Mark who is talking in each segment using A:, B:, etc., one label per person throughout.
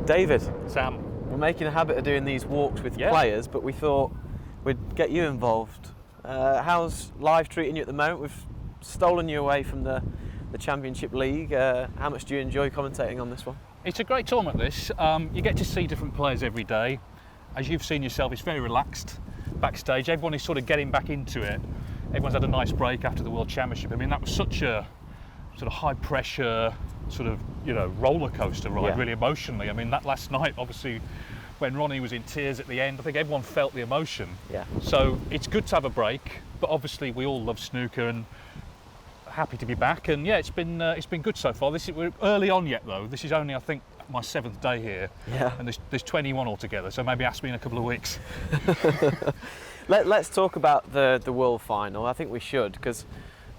A: David.
B: Sam.
A: We're making a habit of doing these walks with players, but we thought we'd get you involved. How's life treating you at the moment? We've stolen you away from the Championship League. How much do you enjoy commentating on this one?
B: It's a great tournament, this. You get to see different players every day. As you've seen yourself, it's very relaxed backstage. Everyone is sort of getting back into it. Everyone's had a nice break after the World Championship. I mean, that was such a sort of high pressure, sort of, roller coaster ride, really emotionally. I mean, that last night, obviously, when Ronny was in tears at the end, I think everyone felt the emotion.
A: Yeah.
B: So it's good to have a break, but obviously we all love snooker and happy to be back. And yeah, it's been good so far. We're early on yet though. This is only, I think, my 7th day here. Yeah. And there's 21 altogether. So maybe ask me in a couple of weeks.
A: Let's talk about the World Final. I think we should, because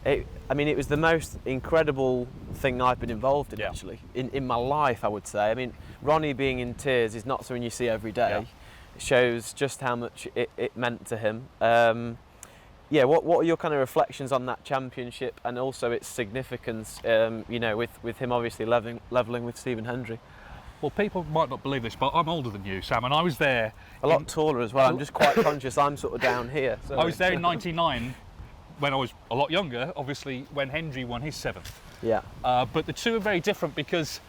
A: it was the most incredible thing I've been involved in, actually, in my life, I would say. I mean, Ronny being in tears is not something you see every day. Yeah. It shows just how much it meant to him. What are your kind of reflections on that championship and also its significance, with him obviously levelling with Stephen Hendry?
B: Well, people might not believe this, but I'm older than you, Sam, and I was there...
A: A lot taller as well. I'm just quite conscious I'm sort of down here. So.
B: I was there in 99 when I was a lot younger, obviously, when Hendry won his 7th.
A: Yeah.
B: But the two are very different because,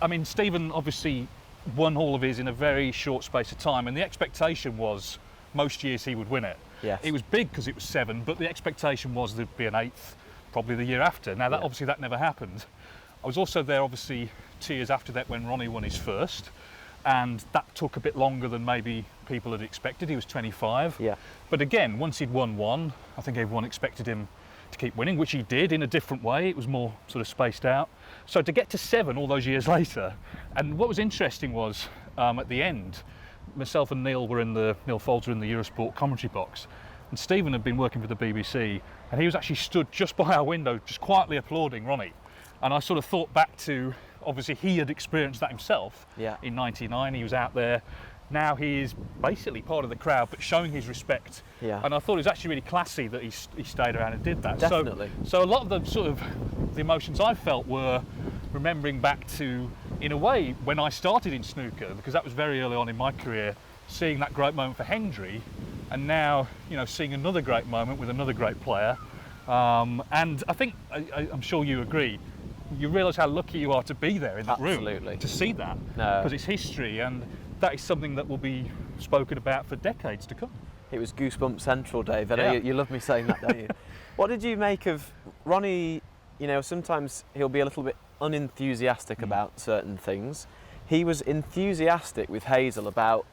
B: I mean, Stephen obviously won all of his in a very short space of time, and the expectation was most years he would win it.
A: Yes.
B: It was big because it was 7, but the expectation was there'd be an 8th probably the year after. Now, obviously that never happened. I was also there, obviously, 2 years after that when Ronny won his first, and that took a bit longer than maybe people had expected. He was 25.
A: Yeah.
B: But again, once he'd won one, I think everyone expected him to keep winning, which he did in a different way. It was more sort of spaced out. So to get to 7 all those years later, and what was interesting was at the end, myself and Neil Folds were in the Eurosport commentary box, and Stephen had been working for the BBC, and he was actually stood just by our window, just quietly applauding Ronny. And I sort of thought back to, obviously he had experienced that himself in 99, he was out there. Now he is basically part of the crowd, but showing his respect. Yeah. And I thought it was actually really classy that he stayed around and did that.
A: Definitely.
B: So a lot of the sort of the emotions I felt were remembering back to, in a way, when I started in snooker, because that was very early on in my career, seeing that great moment for Hendry, and now, seeing another great moment with another great player. And I think, I'm sure you agree, you realise how lucky you are to be there in that room, to see that, because it's history, and that is something that will be spoken about for decades to come.
A: It was Goosebump Central, Dave. I know you love me saying that, don't you? What did you make of Ronny? Sometimes he'll be a little bit unenthusiastic about certain things. He was enthusiastic with Hazel about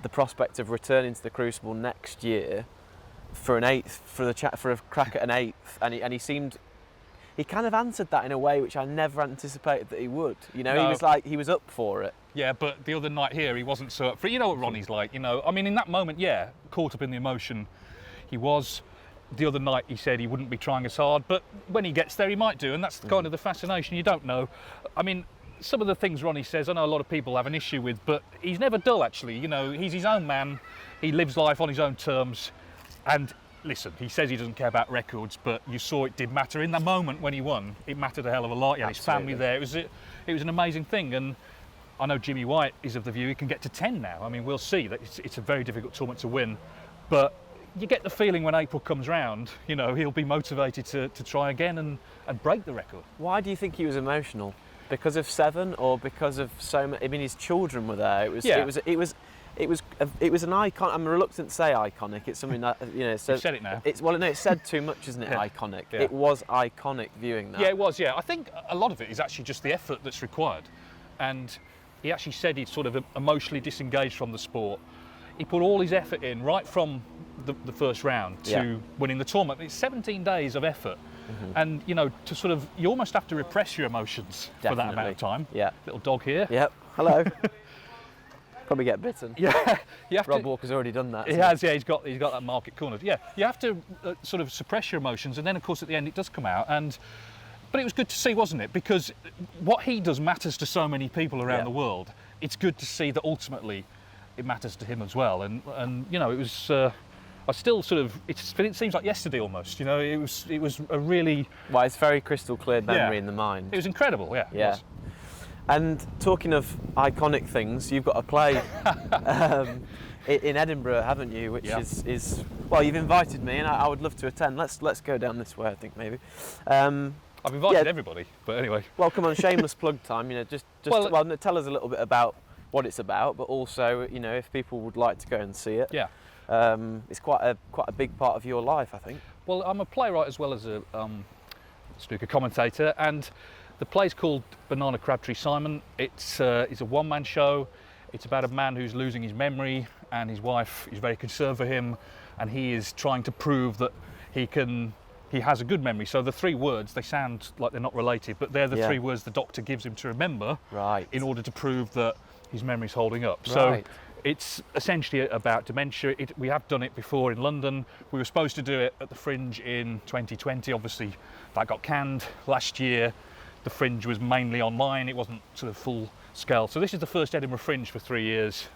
A: the prospect of returning to the Crucible next year for an 8th, for a crack at an 8th, and he seemed. He kind of answered that in a way which I never anticipated that he would. He was like, he was up for it.
B: Yeah, but the other night here, he wasn't so up for it. You know what Ronny's like, I mean, in that moment, caught up in the emotion, he was. The other night, he said he wouldn't be trying as hard, but when he gets there, he might do, and that's kind of the fascination. You don't know. I mean, some of the things Ronny says, I know a lot of people have an issue with, but he's never dull, actually. He's his own man. He lives life on his own terms, and listen, he says he doesn't care about records, but you saw it did matter. In the moment when he won, it mattered a hell of a lot. He had his family there. It was an amazing thing. And I know Jimmy White is of the view he can get to 10 now. I mean, we'll see. That it's a very difficult tournament to win. But you get the feeling when April comes round, he'll be motivated to try again and break the record.
A: Why do you think he was emotional? Because of 7 or because of so many? I mean, his children were there. It was an icon. I'm reluctant to say iconic. It's something that
B: You've said it now.
A: It's said too much, isn't it? Iconic. Yeah. It was iconic viewing that.
B: Yeah, it was. Yeah, I think a lot of it is actually just the effort that's required, and he actually said he'd sort of emotionally disengaged from the sport. He put all his effort in right from the first round to winning the tournament. It's 17 days of effort. And to sort of, you almost have to repress your emotions for that amount of time.
A: Yeah.
B: Little dog here.
A: Yep. Hello. Probably get bitten.
B: Yeah, you have
A: Rob Walker's already done that.
B: He has. Yeah, he's got that market cornered. Yeah, you have to sort of suppress your emotions, and then of course at the end it does come out. But it was good to see, wasn't it? Because what he does matters to so many people around the world. It's good to see that ultimately it matters to him as well. And it was. I still sort of. It seems like yesterday almost. It was a really.
A: Well, it's very crystal clear memory in the mind.
B: It was incredible. Yeah.
A: Yeah. And talking of iconic things, you've got a play in Edinburgh, haven't you? Which is well, you've invited me, and I would love to attend. Let's go down this way, I think maybe.
B: I've invited everybody, but anyway.
A: Well, come on, shameless plug time. Just tell us a little bit about what it's about, but also, if people would like to go and see it.
B: Yeah.
A: It's quite a big part of your life, I think.
B: Well, I'm a playwright as well as a snooker commentator, and the play's called Banana Crabtree Simon. It's a one-man show. It's about a man who's losing his memory, and his wife is very concerned for him, and he is trying to prove that he has a good memory. So the three words, they sound like they're not related, but they're the three words the doctor gives him to remember in order to prove that his memory's holding up.
A: Right.
B: So it's essentially about dementia. We have done it before in London. We were supposed to do it at the Fringe in 2020. Obviously, that got canned. Last year, the Fringe was mainly online. It wasn't sort of full scale. So this is the first Edinburgh Fringe for 3 years.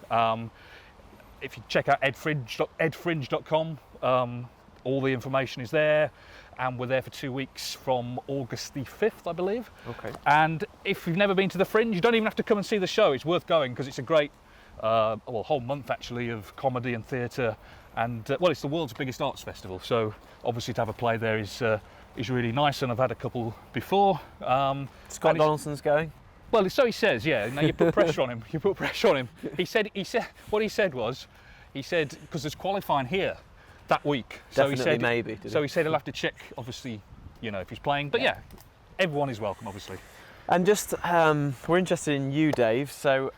B: If you check out edfringe.com, all the information is there. And we're there for 2 weeks from August the 5th, I believe.
A: Okay.
B: And if you've never been to the Fringe, you don't even have to come and see the show. It's worth going because it's a great, whole month actually of comedy and theatre. And it's the world's biggest arts festival. So obviously to have a play there is really nice. And I've had a couple before.
A: Scott Donaldson's going?
B: Well, so he says, yeah. Now you put pressure on him. He said, what he said, because there's qualifying here that week.
A: Definitely,
B: so he said,
A: maybe.
B: So he said he'll have to check, obviously, if he's playing. But yeah, everyone is welcome, obviously.
A: And just, we're interested in you, Dave. So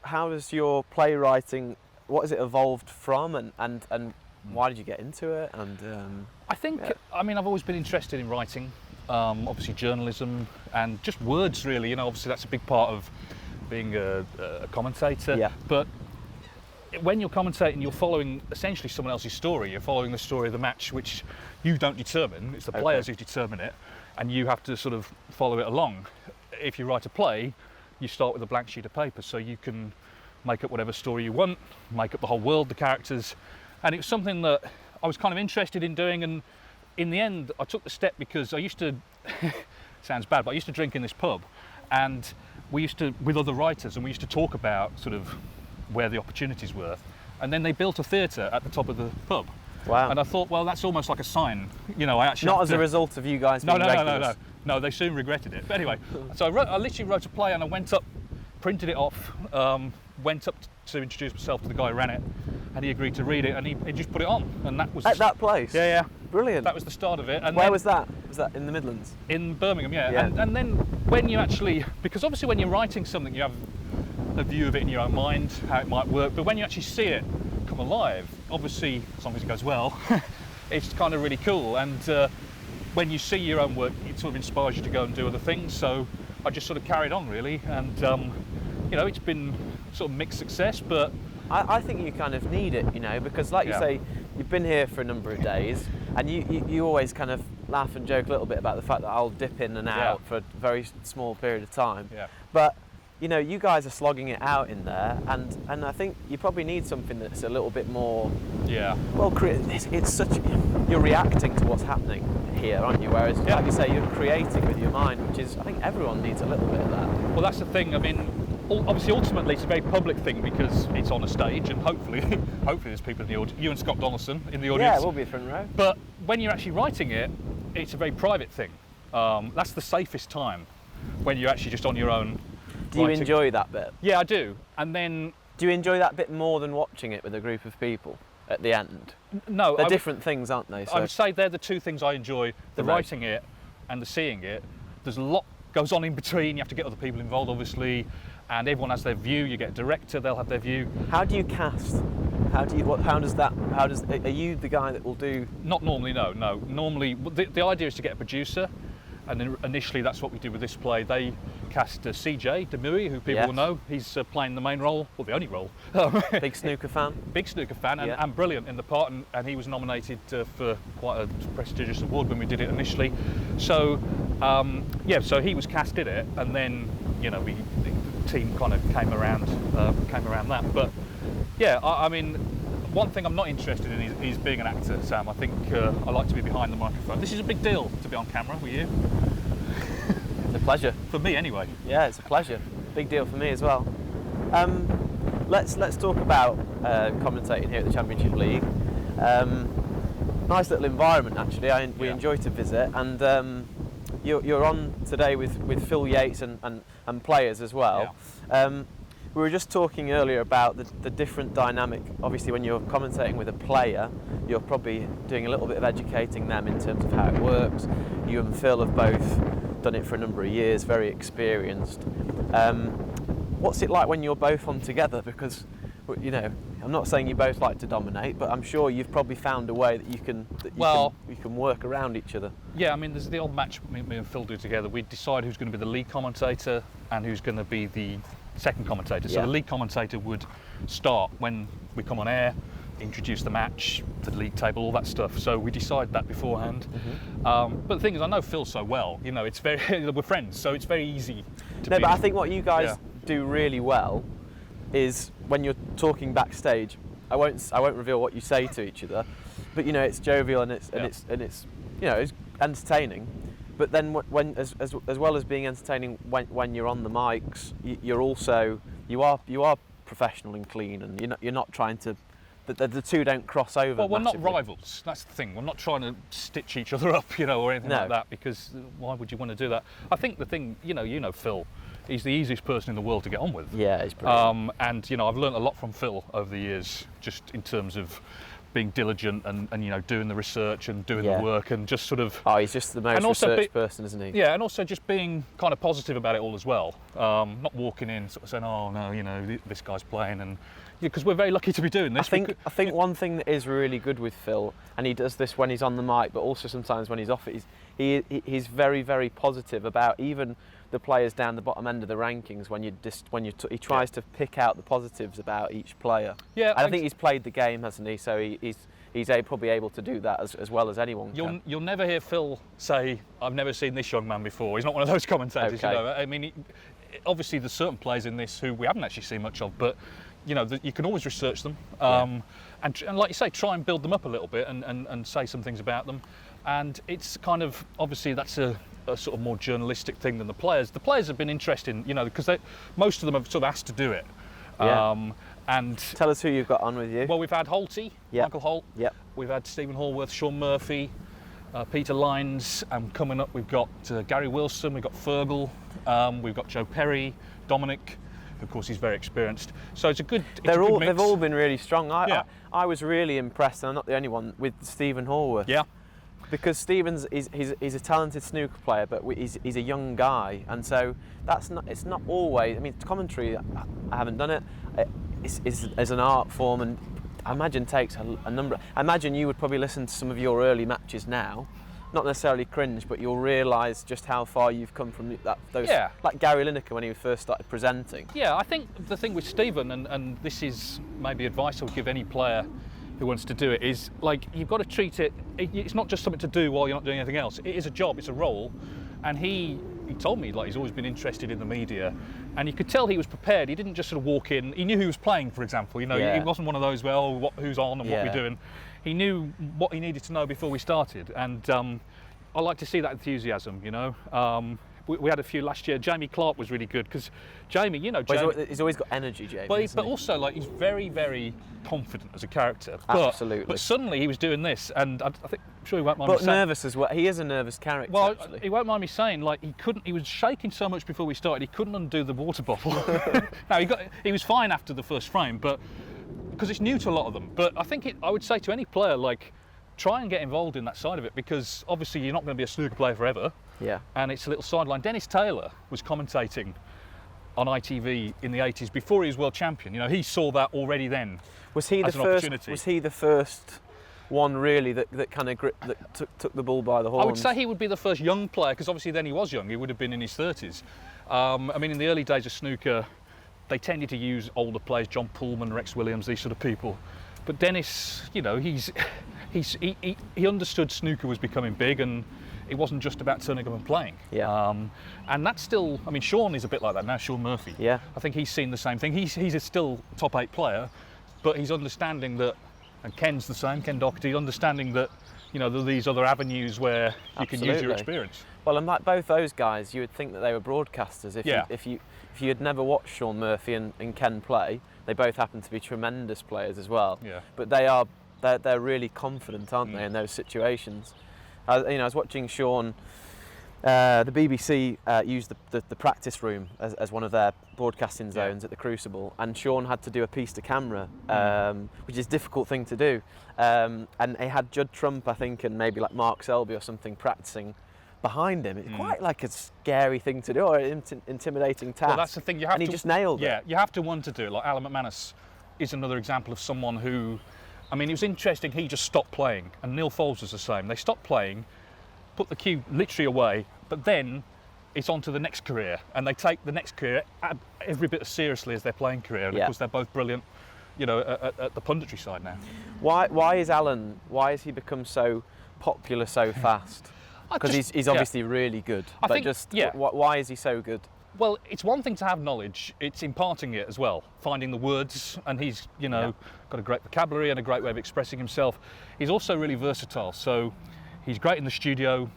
A: how does your playwriting, what has it evolved from, and why did you get into it? And
B: I think, I've always been interested in writing, obviously journalism and just words, really. Obviously that's a big part of being a commentator.
A: Yeah.
B: But when you're commentating, you're following essentially someone else's story. You're following the story of the match, which you don't determine. It's the players who determine it, and you have to sort of follow it along. If you write a play, you start with a blank sheet of paper, so you can make up whatever story you want, make up the whole world, the characters, and it was something that I was kind of interested in doing. And in the end, I took the step because I used to, sounds bad, but I used to drink in this pub, and we used to, with other writers, and we used to talk about sort of where the opportunities were, and then they built a theatre at the top of the pub.
A: Wow.
B: And I thought, well, that's almost like a sign, I actually
A: not as a result of you guys being regulars.
B: No, they soon regretted it. But anyway, so I literally wrote a play, and I went up, printed it off, went up to introduce myself to the guy who ran it, and he agreed to read it, and he just put it on, and that was
A: at that place.
B: Yeah.
A: Brilliant.
B: That was the start of it. And
A: where was that? Was that in the Midlands?
B: In Birmingham, yeah. And then when you actually, because obviously when you're writing something, you have a view of it in your own mind, how it might work, but when you actually see it come alive, obviously, as long as it goes well, it's kind of really cool. And when you see your own work, it sort of inspires you to go and do other things. So I just sort of carried on, really, and it's been sort of mixed success, but
A: I think you kind of need it, because like you say, you've been here for a number of days, and you always kind of laugh and joke a little bit about the fact that I'll dip in and out for a very small period of time.
B: Yeah.
A: But you guys are slogging it out in there, and I think you probably need something that's a little bit more.
B: Yeah.
A: Well, it's such, you're reacting to what's happening here, aren't you? Whereas, like you say, you're creating with your mind, which is, I think everyone needs a little bit of that.
B: Well, that's the thing. Obviously, ultimately, it's a very public thing because it's on a stage, and hopefully there's people in the audience. You and Scott Donaldson in the audience.
A: Yeah, we'll be front row.
B: But when you're actually writing it, it's a very private thing. That's the safest time when you're actually just on your own.
A: Do you enjoy that bit?
B: Yeah, I do. And then,
A: do you enjoy that bit more than watching it with a group of people at the end?
B: No,
A: they're different things, aren't they? So
B: I would say they're the two things I enjoy: the writing it and the seeing it. There's a lot goes on in between. You have to get other people involved, obviously, and everyone has their view. You get a director; they'll have their view.
A: How do you cast? Are you the guy that will do?
B: Not normally, no. Normally, the idea is to get a producer, and then initially that's what we do with this play. They cast CJ Demui, who people will know. He's playing the main role, well, the only role.
A: Big snooker fan.
B: Big snooker fan, and brilliant in the part, and he was nominated for quite a prestigious award when we did it initially. So, so he was cast in it, and then the team kind of came around that. But yeah, I mean, one thing I'm not interested in is being an actor, Sam. I think I like to be behind the microphone. This is a big deal to be on camera with you.
A: It's a pleasure.
B: For me, anyway.
A: Yeah, it's a pleasure. big deal for me as well. Let's talk about commentating here at the Championship League. Nice little environment actually. We enjoy to visit, and you're on today with Phil Yates and players as well.
B: Yeah.
A: We were just talking earlier about the different dynamic. Obviously, when you're commentating with a player, you're probably doing a little bit of educating them in terms of how it works. You and Phil have both done it for a number of years, very experienced. What's it like when you're both on together? Because, you know, I'm not saying you both like to dominate, but I'm sure you've probably found a way that you can work around each other.
B: Yeah, I mean, there's the old match me and Phil do together. We decide who's going to be the lead commentator and who's going to be the second commentator. So the lead commentator would start when we come on air, introduce the match, the league table, all that stuff. So we decide that beforehand. Mm-hmm. But the thing is, I know Phil so well. You know, it's we're friends, so it's very easy to
A: No, but I think what you guys do really well is when you're talking backstage. I won't reveal what you say to each other, but you know, it's jovial and it's you know, it's entertaining. But then when as well as being entertaining when you're on the mics, you are professional and clean, and you're not trying to. The two don't cross over.
B: Well, we're
A: massively.
B: not rivals. That's the thing. We're not trying to stitch each other up, you know, or anything like that. Because why would you want to do that? I think the thing, you know, Phil, he's the easiest person in the world to get on with.
A: Yeah, he's brilliant.
B: And you know, I've learned a lot from Phil over the years, just in terms of being diligent and you know, doing the research and doing the work and just sort of.
A: Oh, he's just the most researched person, isn't he?
B: Yeah, and also just being kind of positive about it all as well. Not walking in sort of saying, oh no, you know, this guy's playing, and because we're very lucky to be doing this.
A: I think one thing that is really good with Phil, and he does this when he's on the mic, but also sometimes when he's off it, he's very, very positive about even the players down the bottom end of the rankings. He tries to pick out the positives about each player.
B: Yeah,
A: and I think he's played the game, hasn't he? So he's probably able to do that as well as anyone can.
B: You'll never hear Phil say, "I've never seen this young man before." He's not one of those commentators.
A: Okay.
B: You know, I mean, obviously there's certain players in this who we haven't actually seen much of, but you know, you can always research them, and like you say, try and build them up a little bit and say some things about them. And it's kind of, obviously that's a sort of more journalistic thing than the players. The players have been interesting, you know, because most of them have sort of asked to do it.
A: Yeah.
B: And
A: tell us who you've got on with you.
B: Well, we've had Holty, Michael Holt.
A: Yep.
B: We've had Stephen Hallworth, Sean Murphy, Peter Lines, and coming up we've got Gary Wilson, we've got Fergal, we've got Joe Perry, Dominic. Of course, he's very experienced. So it's a good.
A: They've all been really strong. I was really impressed, and I'm not the only one, with Stephen Hallworth.
B: Yeah.
A: Because Stephen's he's a talented snooker player, but he's a young guy, and so it's not always. I mean, commentary, I haven't done it. Is an art form, and I imagine takes a number. I imagine you would probably listen to some of your early matches now, not necessarily cringe, but you'll realise just how far you've come from those.
B: Yeah.
A: Like Gary Lineker when he first started presenting.
B: Yeah, I think the thing with Stephen, and this is maybe advice I would give any player who wants to do it, is like you've got to treat it. It's not just something to do while you're not doing anything else. It is a job. It's a role, and he told me like he's always been interested in the media, and you could tell he was prepared. He didn't just sort of walk in. He knew who was playing, for example. You know, he wasn't one of those who's on and what we're doing. He knew what he needed to know before we started, and I like to see that enthusiasm. You know. We had a few last year. Jamie Clark was really good because Jamie, you know,
A: he's always got energy, Jamie.
B: But also, like, he's very, very confident as a character.
A: Absolutely.
B: But suddenly he was doing this, and I'm sure he won't mind
A: me
B: saying.
A: But nervous as well. He is a nervous character.
B: Well,
A: actually.
B: He won't mind me saying, like, he was shaking so much before we started, he couldn't undo the water bottle. Now he was fine after the first frame, but because it's new to a lot of them. But I think I would say to any player, like, try and get involved in that side of it, because obviously you're not going to be a snooker player forever.
A: Yeah.
B: And it's a little sideline. Dennis Taylor was commentating on ITV in the 80s before he was world champion. You know, he saw that already then. Was he
A: the first one really that kind of took the bull by the horns?
B: I would say he would be the first young player, because obviously then he was young. He would have been in his 30s. I mean, in the early days of snooker, they tended to use older players, John Pullman, Rex Williams, these sort of people. But Dennis, you know, he understood snooker was becoming big, and it wasn't just about turning up and playing.
A: Yeah.
B: And that's still, I mean, Sean is a bit like that now, Sean Murphy.
A: Yeah.
B: I think he's seen the same thing. He's a still top 8 player, but he's understanding that, and Ken's the same, Ken Doherty, understanding that there are these other avenues where you can use your experience.
A: Well, and like both those guys, you would think that they were broadcasters. If you had never watched Sean Murphy and Ken play, they both happen to be tremendous players as well.
B: Yeah.
A: But they're really confident, aren't they, in those situations? I was watching Sean. The BBC used the practice room as one of their broadcasting zones at the Crucible, and Sean had to do a piece to camera, which is a difficult thing to do. And they had Judd Trump, I think, and maybe like Mark Selby or something practicing behind him. It's quite like a scary thing to do, or an intimidating task.
B: Well, that's the thing.
A: He just nailed it.
B: Yeah, you have to want to do it. Like Alan McManus is another example of someone who, it was interesting. He just stopped playing, and Neil Foles was the same. They stopped playing, put the cue literally away, but then it's on to the next career, and they take the next career every bit as seriously as their playing career. And of course, they're both brilliant, at the punditry side now.
A: Why has he become so popular so fast? Because he's obviously really good. Why is he so good?
B: Well, it's one thing to have knowledge, it's imparting it as well, finding the words, and he's, got a great vocabulary and a great way of expressing himself. He's also really versatile, so he's great in the studio,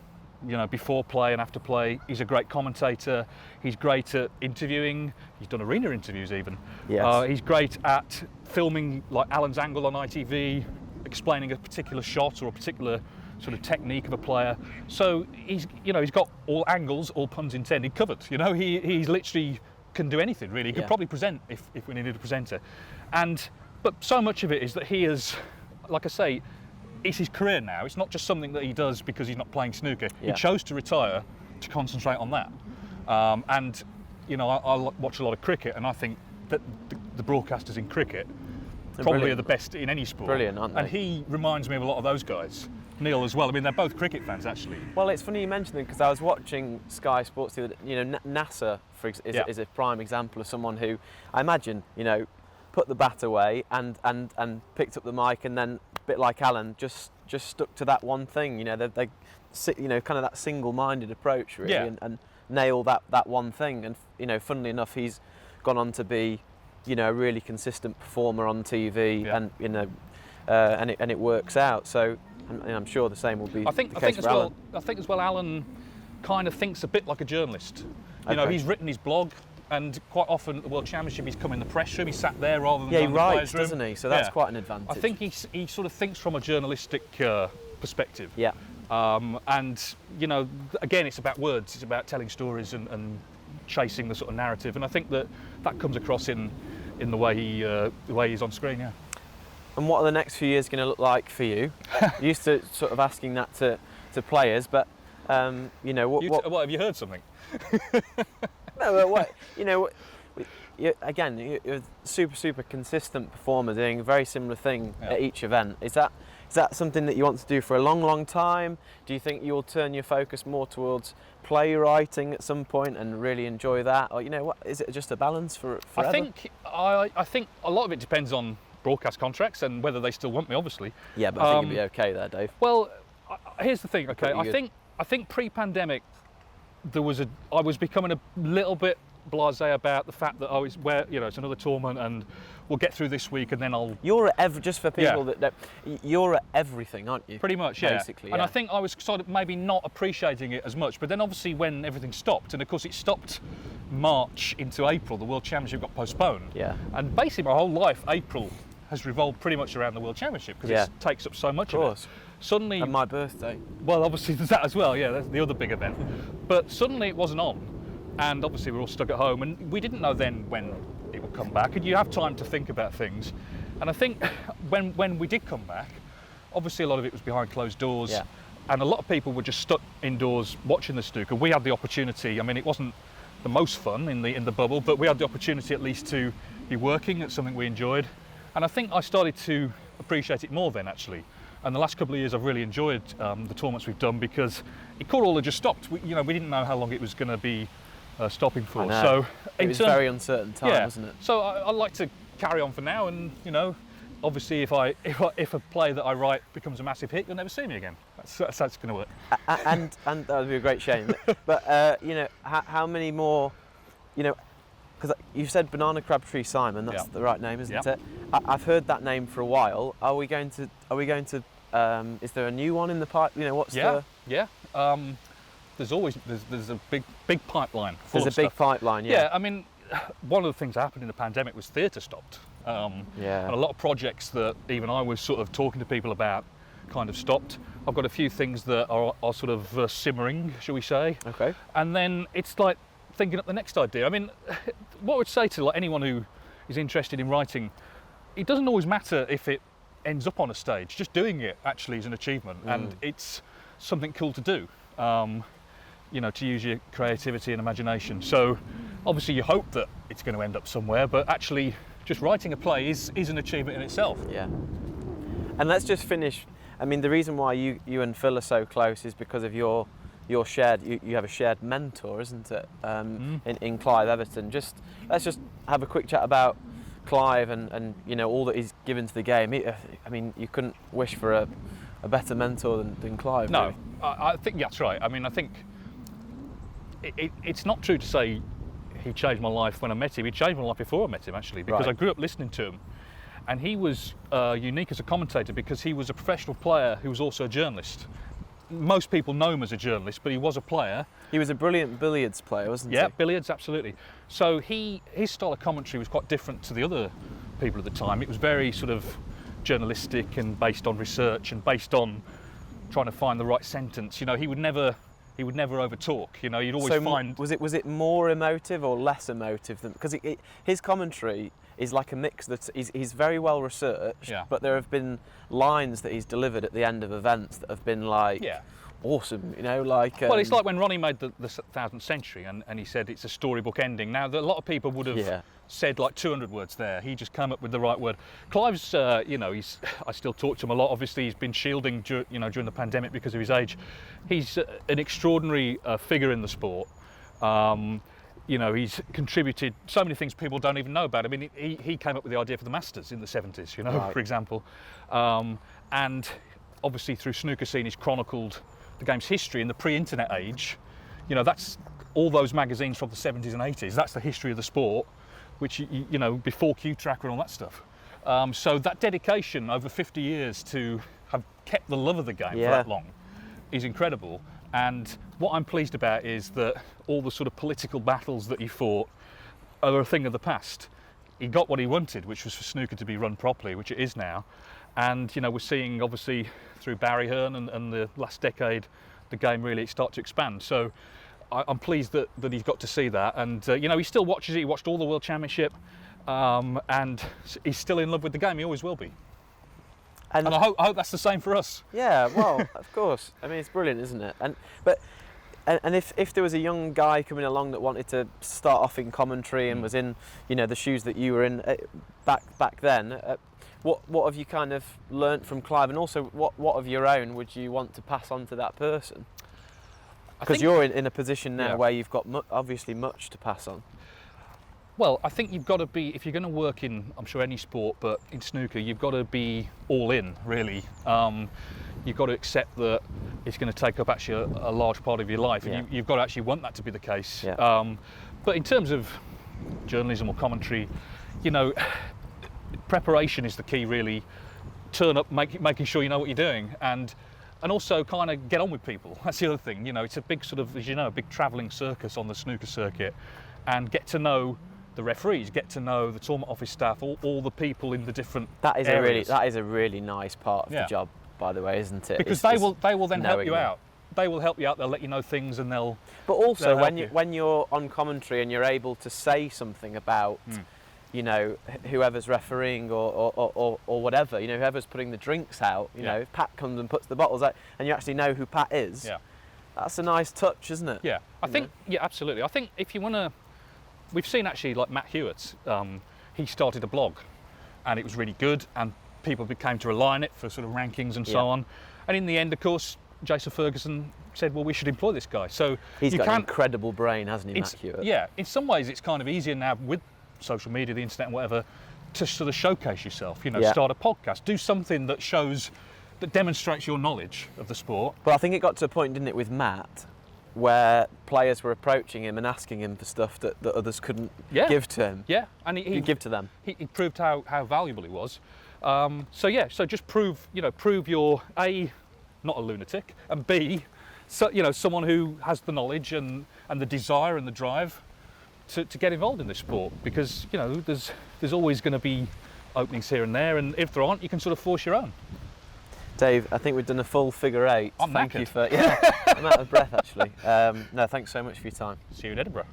B: before play and after play. He's a great commentator. He's great at interviewing. He's done arena interviews even.
A: Yes.
B: He's great at filming, like Alan's angle on ITV, explaining a particular shot or a particular sort of technique of a player. So he's got all angles, all puns intended, covered. He's literally can do anything really. He could probably present if we needed a presenter. But so much of it is that he is, like I say, it's his career now. It's not just something that he does because he's not playing snooker. He chose to retire to concentrate on that. I watch a lot of cricket, and I think that the broadcasters in cricket probably are the best in any sport.
A: Brilliant, aren't they?
B: And he reminds me of a lot of those guys. Neil as well. They're both cricket fans actually.
A: Well, it's funny you mention them because I was watching Sky Sports the other day. NASA is a prime example of someone who I imagine put the bat away and picked up the mic, and then a bit like Alan just stuck to that one thing. They kind of that single-minded approach really, and nail that one thing. And funnily enough, he's gone on to be a really consistent performer on TV, and it works out. So I'm sure the same will be the case for Alan.
B: I think as well, Alan kind of thinks a bit like a journalist. He's written his blog, and quite often at the World Championship he's come in the press room, he's sat there rather than
A: he
B: in the players' room.
A: doesn't he? So that's quite an advantage.
B: I think he sort of thinks from a journalistic perspective.
A: Yeah.
B: And again, it's about words, it's about telling stories and chasing the sort of narrative, and I think that comes across in the way he's on screen. Yeah.
A: And what are the next few years going to look like for you? Used to sort of asking that to players, but what
B: have you heard something?
A: No, you're a super consistent performer doing a very similar thing at each event. Is that something that you want to do for a long time? Do you think you'll turn your focus more towards playwriting at some point and really enjoy that, or is it just a balance for forever?
B: I think a lot of it depends on broadcast contracts and whether they still want me, obviously.
A: Yeah, but I think you'll be okay there, Dave.
B: Well, here's the thing. Okay, I think pre-pandemic I was becoming a little bit blasé about the fact that it's another tournament and we'll get through this week and then I'll.
A: You're at just for people that you're at everything, aren't you?
B: Pretty much,
A: basically.
B: And I think I was sort of maybe not appreciating it as much, but then obviously when everything stopped, and of course it stopped March into April, the World Championship got postponed.
A: Yeah.
B: And basically my whole life, April has revolved pretty much around the World Championship because it takes up so much of it. Suddenly,
A: and my birthday.
B: Well, obviously there's that as well. Yeah, that's the other big event. But suddenly it wasn't on, and obviously we're all stuck at home, and we didn't know then when it would come back. And you have time to think about things. And I think when we did come back, obviously a lot of it was behind closed doors, and a lot of people were just stuck indoors watching the snooker. We had the opportunity. I mean, it wasn't the most fun in the bubble, but we had the opportunity at least to be working at something we enjoyed. And I think I started to appreciate it more then, actually. And the last couple of years I've really enjoyed the tournaments we've done because it could all have just stopped. We didn't know how long it was going to be stopping for. So
A: it was a very uncertain time, wasn't it?
B: So I'd like to carry on for now, and obviously if a play that I write becomes a massive hit, you'll never see me again. That's how it's going to work.
A: And that would be a great shame. But how many more? Because you said Banana Crabtree Simon, that's the right name, isn't it? I've heard that name for a while. Are we going to Is there a new one in the pipe? You know, what's the...
B: Yeah. There's a big pipeline.
A: There's a big pipeline, yeah.
B: Yeah, I mean, one of the things that happened in the pandemic was theatre stopped. And a lot of projects that even I was sort of talking to people about kind of stopped. I've got a few things that are sort of simmering, shall we say.
A: Okay.
B: And then it's like thinking up the next idea. I mean, what I would say to like anyone who is interested in writing, it doesn't always matter if it ends up on a stage. Just doing it actually is an achievement, and it's something cool to do. You know, to use your creativity and imagination. So obviously you hope that it's going to end up somewhere, but actually just writing a play is an achievement in itself.
A: Yeah. And let's just finish. I mean, the reason why you and Phil are so close is because of your shared, you have a shared mentor, isn't it? In Clive Everton. Let's just have a quick chat about Clive and you know, all that he's given to the game. I mean, you couldn't wish for a better mentor than Clive.
B: No,
A: really.
B: I think that's right. I mean, I think it's not true to say he changed my life when I met him. He changed my life before I met him, actually, because I grew up listening to him. And he was unique as a commentator because he was a professional player who was also a journalist. Most people know him as a journalist, but he was a player.
A: He was a brilliant billiards player, wasn't he?
B: Yeah, billiards, absolutely. So his style of commentary was quite different to the other people at the time. It was very sort of journalistic and based on research and based on trying to find the right sentence. You know, he would never overtalk. You know, you'd always find.
A: Was it more emotive or less emotive than, because his commentary is like a mix that he's very well researched, but there have been lines that he's delivered at the end of events that have been like awesome, you know, like.
B: Well, it's like when Ronny made the 1000th century and he said it's a storybook ending. Now, a lot of people would have said like 200 words there. He just came up with the right word. Clive's, you know, I still talk to him a lot. Obviously, he's been shielding, during the pandemic because of his age. He's an extraordinary figure in the sport. You know, he's contributed so many things people don't even know about. I mean, he came up with the idea for the Masters in the 70s, you know, for example. And obviously through Snooker Scene, he's chronicled the game's history in the pre-internet age. You know, that's all those magazines from the 70s and 80s. That's the history of the sport, which, you know, before Q-Tracker and all that stuff. So that dedication over 50 years to have kept the love of the game for that long is incredible. And what I'm pleased about is that all the sort of political battles that he fought are a thing of the past. He got what he wanted, which was for snooker to be run properly, which it is now. And, you know, we're seeing, obviously, through Barry Hearn and the last decade, the game really start to expand. So I'm pleased that he's got to see that. And, you know, he still watches it. He watched all the World Championship. And he's still in love with the game. He always will be. And I hope that's the same for us.
A: Yeah, well, of course. I mean, it's brilliant, isn't it? And if there was a young guy coming along that wanted to start off in commentary and was in, you know, the shoes that you were in back then, what have you kind of learnt from Clive, and also what of your own would you want to pass on to that person? Because you're in a position now where you've got obviously much to pass on.
B: Well, I think you've got to be, if you're going to work in, I'm sure, any sport, but in snooker, you've got to be all in, really. You've got to accept that it's going to take up actually a large part of your life, and you've got to actually want that to be the case.
A: Yeah.
B: But in terms of journalism or commentary, you know, preparation is the key, really. Turn up, making sure you know what you're doing, and also kind of get on with people. That's the other thing. You know, it's a big sort of, as you know, a big travelling circus on the snooker circuit, and get to know the referees, get to know the tournament office staff, all the people in the different areas.
A: That is a really nice part of the job, by the way, isn't it?
B: Because they will then help you out. They will help you out. They'll let you know things, and they'll.
A: But also when you're on commentary and you're able to say something about, you know, whoever's refereeing or whatever, you know, whoever's putting the drinks out, you know, if Pat comes and puts the bottles out, and you actually know who Pat is. Yeah. That's a nice touch, isn't it?
B: Yeah, I think. Yeah, absolutely. I think if you want to. We've seen actually, like Matt Hewitt, he started a blog, and it was really good, and people came to rely on it for sort of rankings and so on. And in the end, of course, Jason Ferguson said, well, we should employ this guy. So
A: he's got an incredible brain, hasn't he, Matt Hewitt?
B: Yeah, in some ways it's kind of easier now with social media, the internet and whatever, to sort of showcase yourself, you know, start a podcast, do something that demonstrates your knowledge of the sport.
A: But I think it got to a point, didn't it, with Matt, where players were approaching him and asking him for stuff that others couldn't give to him.
B: Yeah, and he
A: give to them.
B: He proved how valuable he was. So just prove you're A, not a lunatic, and B, someone who has the knowledge and the desire and the drive to get involved in this sport, because there's always going to be openings here and there, and if there aren't, you can sort of force your own.
A: Dave, I think we've done a full figure 8.
B: I'm
A: Thank
B: knackered.
A: you for I'm out of breath actually. No, thanks so much for your time.
B: See you in Edinburgh.